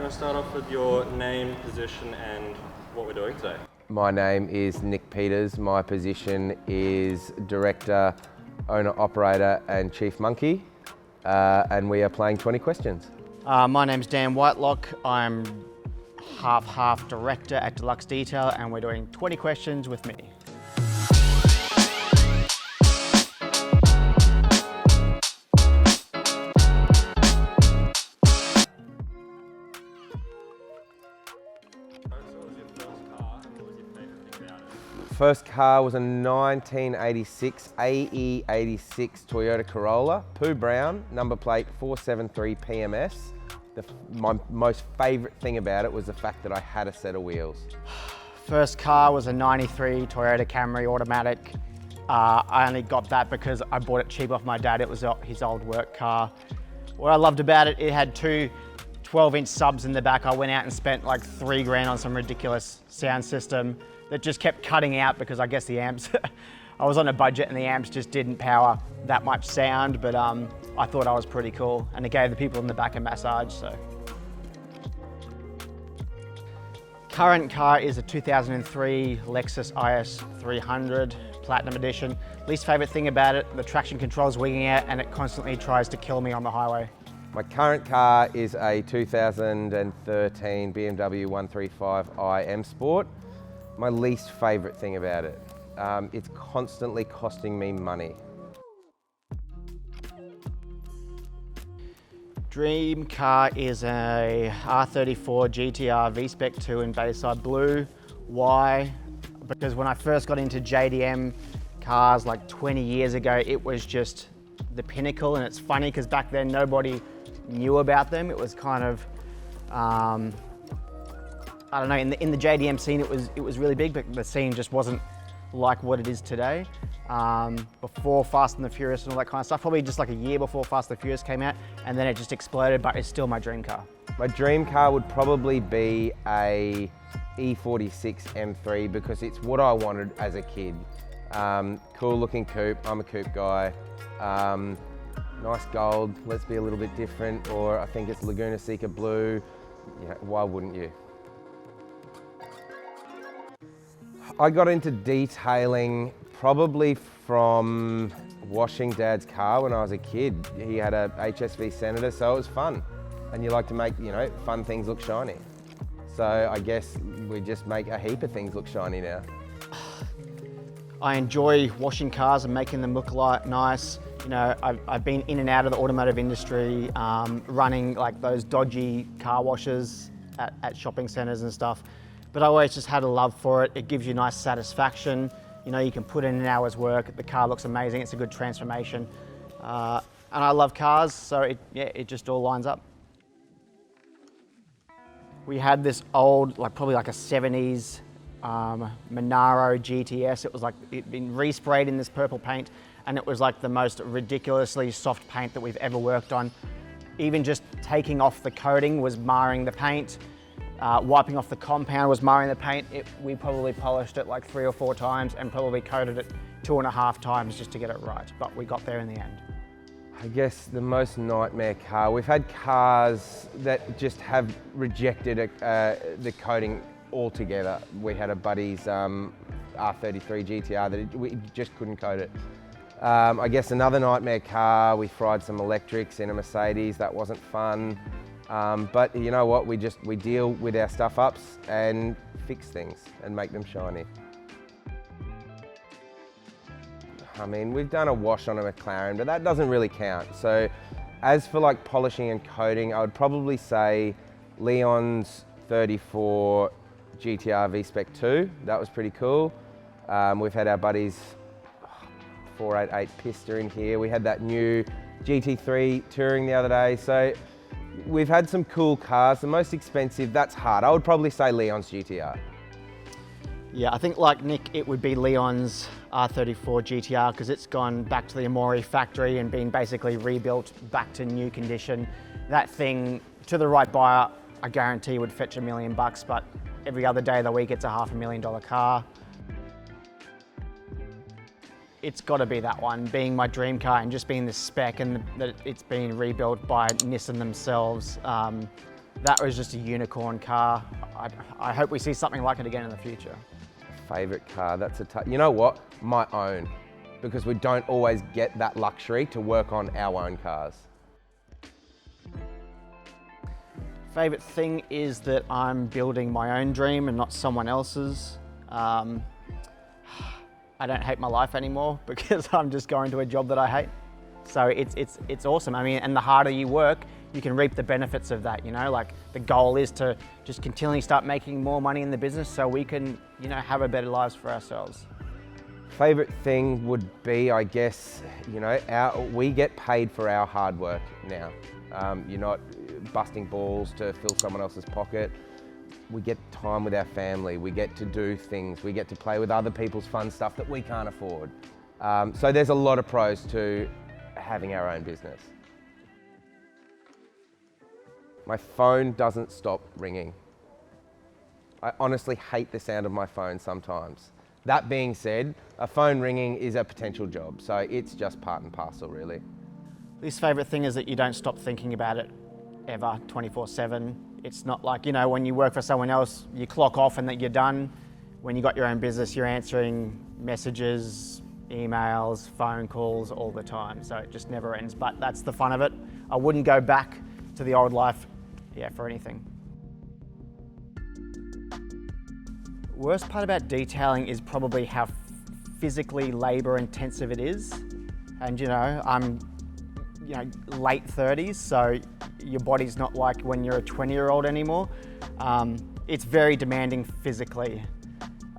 want to start off with your name, position, and what we're doing today? My name is Nick Peters. My position is Director, Owner, Operator, and Chief Monkey. And we are playing 20 questions. My name's Dan Whitelock. I'm half director at Deluxe Detail, and we're doing 20 questions with me. First car was a 1986 AE86 Toyota Corolla, Pooh Brown, number plate 473 PMS. My most favourite thing about it was the fact that I had a set of wheels. First car was a 93 Toyota Camry automatic. I only got that because I bought it cheap off my dad. It was his old work car. What I loved about it, it had two 12-inch subs in the back. I went out and spent like $3 grand on some ridiculous sound system that just kept cutting out because I guess the amps, I was on a budget and the amps just didn't power that much sound, but I thought I was pretty cool, and it gave the people in the back a massage, so. Current car is a 2003 Lexus IS 300 Platinum Edition. Least favorite thing about it, the traction control's wigging out and it constantly tries to kill me on the highway. My current car is a 2013 BMW 135i M Sport. My least favourite thing about it, it's constantly costing me money. Dream car is a R34 GTR V-Spec 2 in Bayside Blue. Why? Because when I first got into JDM cars like 20 years ago, it was just the pinnacle, and it's funny because back then nobody knew about them. It was kind of, I don't know, in the JDM scene it was really big, but the scene just wasn't like what it is today. Before Fast and the Furious and all that kind of stuff, probably just like a year before Fast and the Furious came out, and then it just exploded, but it's still my dream car. My dream car would probably be a E46 M3 because it's what I wanted as a kid. Cool looking coupe, I'm a coupe guy. Nice gold, let's be a little bit different, or I think it's Laguna Seca blue. Yeah, why wouldn't you? I got into detailing probably from washing Dad's car when I was a kid. He had a HSV Senator, so it was fun. And you like to make, fun things look shiny. So I guess we just make a heap of things look shiny now. I enjoy washing cars and making them look nice. I've been in and out of the automotive industry, running like those dodgy car washes at shopping centers and stuff. But I always just had a love for it. It gives you nice satisfaction. You can put in an hour's work, the car looks amazing, it's a good transformation. And I love cars, so it just all lines up. We had this old, probably like a 70s Monaro GTS. It was like, it'd been resprayed in this purple paint, and it was like the most ridiculously soft paint that we've ever worked on. Even just taking off the coating was marring the paint. Wiping off the compound was marring the paint. We probably polished it like 3 or 4 times and probably coated it 2.5 times just to get it right, but we got there in the end. I guess the most nightmare car, we've had cars that just have rejected the coating altogether. We had a buddy's R33 GTR that we just couldn't coat it. I guess another nightmare car, we fried some electrics in a Mercedes, that wasn't fun. But you know what, we deal with our stuff ups and fix things and make them shiny. I mean, we've done a wash on a McLaren, but that doesn't really count. So as for like polishing and coating, I would probably say Leon's 34 GTR V-Spec 2, that was pretty cool. We've had our buddies 488 Pista in here. We had that new GT3 Touring the other day. So we've had some cool cars. The most expensive, that's hard. I would probably say Leon's GTR. Yeah, I think like Nick, it would be Leon's R34 GTR because it's gone back to the Amori factory and been basically rebuilt back to new condition. That thing, to the right buyer, I guarantee would fetch $1 million, but every other day of the week, it's a $500,000 car. It's got to be that one, being my dream car and just being the spec and that it's been rebuilt by Nissan themselves. That was just a unicorn car. I hope we see something like it again in the future. Favorite car, that's a you know what? My own, because we don't always get that luxury to work on our own cars. Favorite thing is that I'm building my own dream and not someone else's. I don't hate my life anymore because I'm just going to a job that I hate. So it's awesome. I mean, and the harder you work, you can reap the benefits of that, you know? Like the goal is to just continually start making more money in the business so we can, you know, have a better lives for ourselves. Favorite thing would be, I guess, you know, we get paid for our hard work now. You're not busting balls to fill someone else's pocket. We get time with our family, we get to do things, we get to play with other people's fun stuff that we can't afford. So there's a lot of pros to having our own business. My phone doesn't stop ringing. I honestly hate the sound of my phone sometimes. That being said, a phone ringing is a potential job, so it's just part and parcel, really. Least favourite thing is that you don't stop thinking about it ever, 24/7. It's not like, you know, when you work for someone else, you clock off and that you're done. When you got your own business, you're answering messages, emails, phone calls all the time, so it just never ends, but that's the fun of it. I wouldn't go back to the old life, for anything. Worst part about detailing is probably how physically labor intensive it is. And you know, I'm late 30s, so your body's not like when you're a 20-year-old anymore. It's very demanding physically.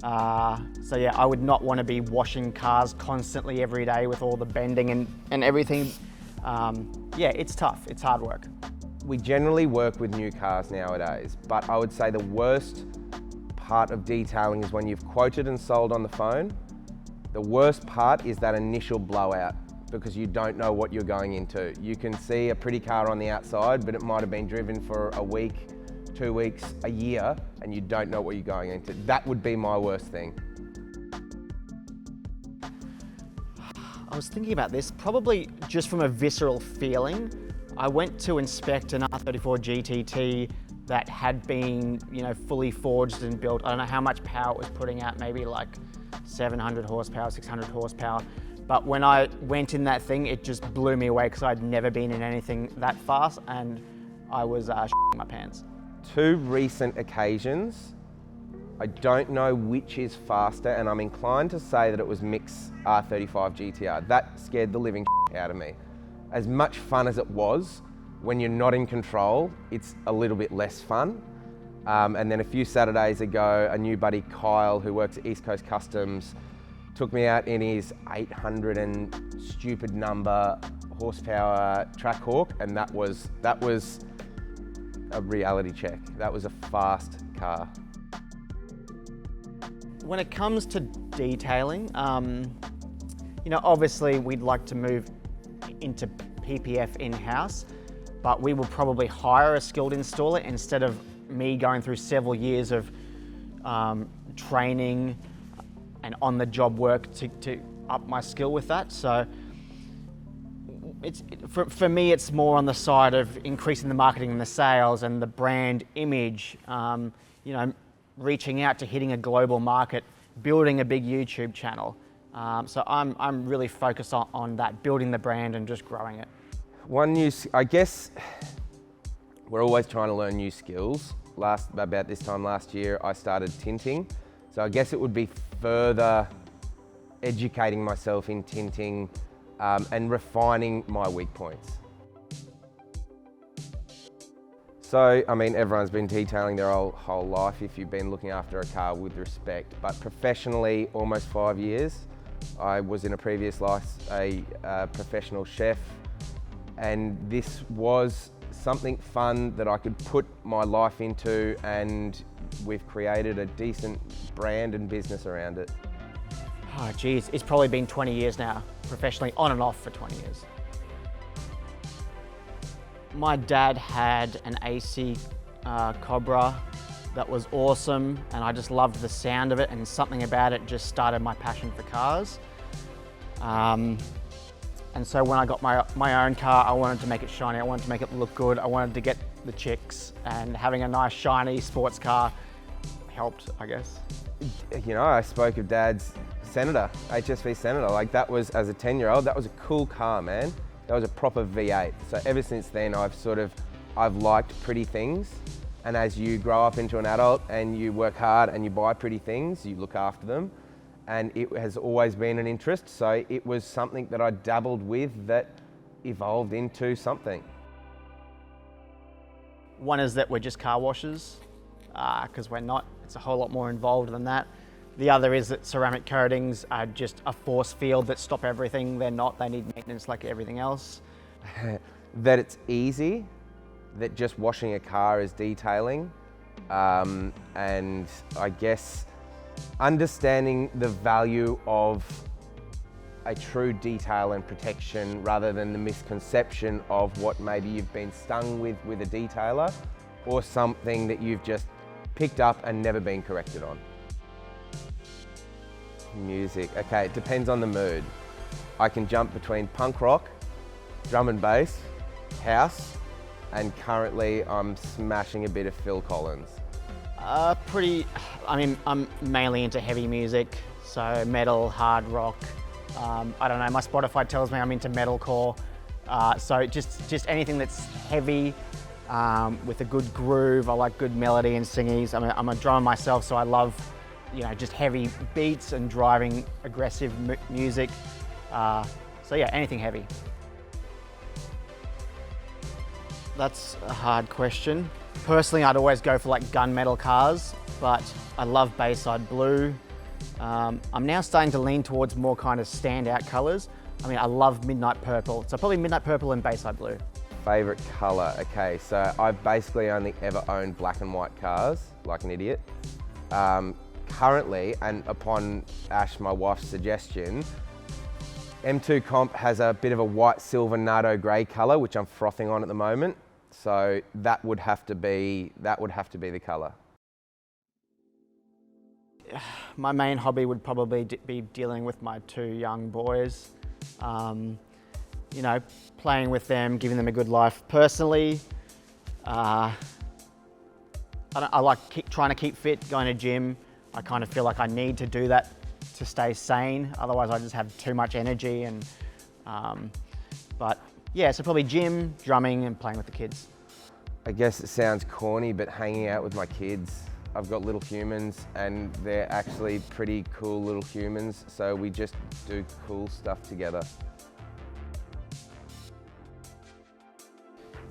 So yeah, I would not want to be washing cars constantly every day with all the bending and everything. Yeah, it's tough, it's hard work. We generally work with new cars nowadays, but I would say the worst part of detailing is when you've quoted and sold on the phone. The worst part is that initial blowout because you don't know what you're going into. You can see a pretty car on the outside, but it might have been driven for a week, 2 weeks, a year, and you don't know what you're going into. That would be my worst thing. I was thinking about this, probably just from a visceral feeling. I went to inspect an R34 GTT that had been, fully forged and built. I don't know how much power it was putting out, maybe like 700 horsepower, 600 horsepower. But when I went in that thing, it just blew me away because I'd never been in anything that fast and I was shitting my pants. 2 recent occasions, I don't know which is faster, and I'm inclined to say that it was Mick's R35 GTR. That scared the living out of me. As much fun as it was, when you're not in control, it's a little bit less fun. And then a few Saturdays ago, a new buddy, Kyle, who works at East Coast Customs, took me out in his 800 and stupid number horsepower Trackhawk, and that was a reality check. That was a fast car. When it comes to detailing, obviously we'd like to move into PPF in-house, but we will probably hire a skilled installer instead of me going through several years of training and on-the-job work to up my skill with that. So for me, it's more on the side of increasing the marketing and the sales and the brand image, reaching out to hitting a global market, building a big YouTube channel. So I'm really focused on that, building the brand and just growing it. I guess we're always trying to learn new skills. About this time last year, I started tinting. So I guess it would be further educating myself in tinting and refining my weak points. So, I mean, everyone's been detailing their whole life if you've been looking after a car with respect, but professionally, almost 5 years. I was in a previous life a professional chef, and this was something fun that I could put my life into, and we've created a decent brand and business around it. Oh geez, it's probably been 20 years now, professionally, on and off for 20 years. My dad had an AC Cobra that was awesome, and I just loved the sound of it, and something about it just started my passion for cars. And so when I got my own car, I wanted to make it shiny, I wanted to make it look good, I wanted to get the chicks, and having a nice shiny sports car helped, I guess. You know, I spoke of Dad's Senator, HSV Senator. Like that was, as a 10-year-old, that was a cool car, man. That was a proper V8. So ever since then, I've liked pretty things. And as you grow up into an adult and you work hard and you buy pretty things, you look after them. And it has always been an interest. So it was something that I dabbled with that evolved into something. One is that we're just car washers, because we're not. It's a whole lot more involved than that. The other is that ceramic coatings are just a force field that stop everything. They're not. They need maintenance like everything else. That it's easy, that just washing a car is detailing, and I guess understanding the value of a true detail and protection rather than the misconception of what maybe you've been stung with a detailer, or something that you've just picked up and never been corrected on. Music, okay, it depends on the mood. I can jump between punk rock, drum and bass, house, and currently I'm smashing a bit of Phil Collins. I'm mainly into heavy music, so metal, hard rock. I don't know, my Spotify tells me I'm into metalcore. So just anything that's heavy, with a good groove. I like good melody and singies. I'm a drummer myself, so I love, just heavy beats and driving aggressive music. So yeah, anything heavy. That's a hard question. Personally, I'd always go for like gunmetal cars, but I love Bayside Blue. I'm now starting to lean towards more kind of standout colors. I love Midnight Purple, so probably Midnight Purple and Bayside Blue. Favorite color, okay, so I've basically only ever owned black and white cars, like an idiot. Currently, and upon Ash, my wife's suggestion, M2 Comp has a bit of a white silver nardo grey color, which I'm frothing on at the moment. So that would have to be the color. My main hobby would probably be dealing with my two young boys. Playing with them, giving them a good life. Personally, I like trying to keep fit, going to gym. I kind of feel like I need to do that to stay sane. Otherwise, I just have too much energy. But yeah, so probably gym, drumming, and playing with the kids. I guess it sounds corny, but hanging out with my kids. I've got little humans and they're actually pretty cool little humans. So we just do cool stuff together.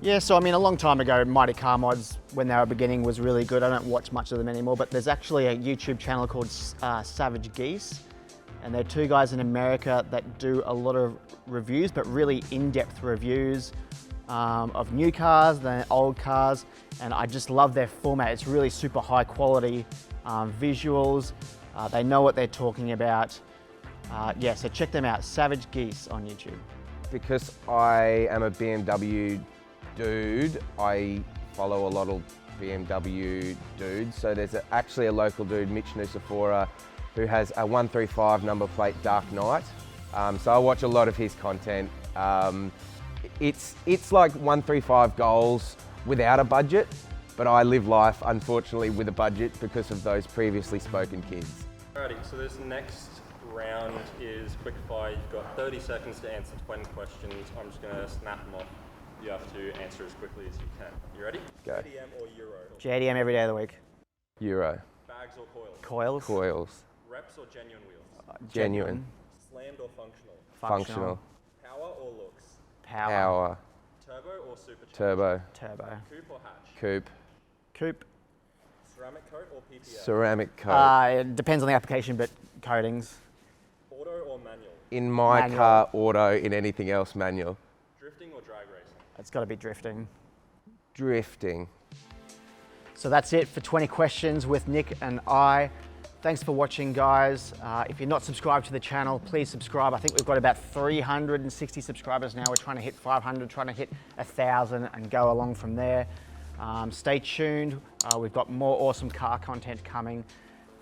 Yeah, so a long time ago, Mighty Car Mods, when they were beginning, was really good. I don't watch much of them anymore, but there's actually a YouTube channel called Savage Geese. And they're two guys in America that do a lot of reviews, but really in-depth reviews of new cars, then old cars. And I just love their format. It's really super high quality visuals. They know what they're talking about. So check them out, Savage Geese on YouTube. Because I am a BMW dude, I follow a lot of BMW dudes. So there's actually a local dude, Mitch Nusafora, who has a 135 number plate Dark Knight. So I watch a lot of his content. It's like 135 goals without a budget, but I live life, unfortunately, with a budget because of those previously spoken kids. Alrighty, so this next round is quick fire. You've got 30 seconds to answer 20 questions. I'm just gonna snap them off. You have to answer as quickly as you can. You ready? Go. JDM or Euro? JDM every day of the week. Euro. Bags or coils? Coils. Coils. Reps or genuine wheels? Genuine. Slammed or functional? Functional. Power or looks? Power. Turbo or supercharged? Turbo. Turbo. Coupe or hatch? Coupe. Coupe. Ceramic coat or PPF? Ceramic coat. It depends on the application, but coatings. Auto or manual? In my Manual. car, auto. In anything else, manual. Drifting or drag racing? It's got to be drifting. Drifting. So that's it for 20 questions with Nick and I. Thanks for watching, guys. If you're not subscribed to the channel, please subscribe. I think we've got about 360 subscribers now. We're trying to hit 500, trying to hit 1,000 and go along from there. Stay tuned. We've got more awesome car content coming.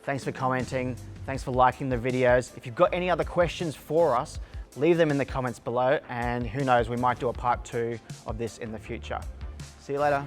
Thanks for commenting. Thanks for liking the videos. If you've got any other questions for us, leave them in the comments below, and who knows, we might do a part 2 of this in the future. See you later.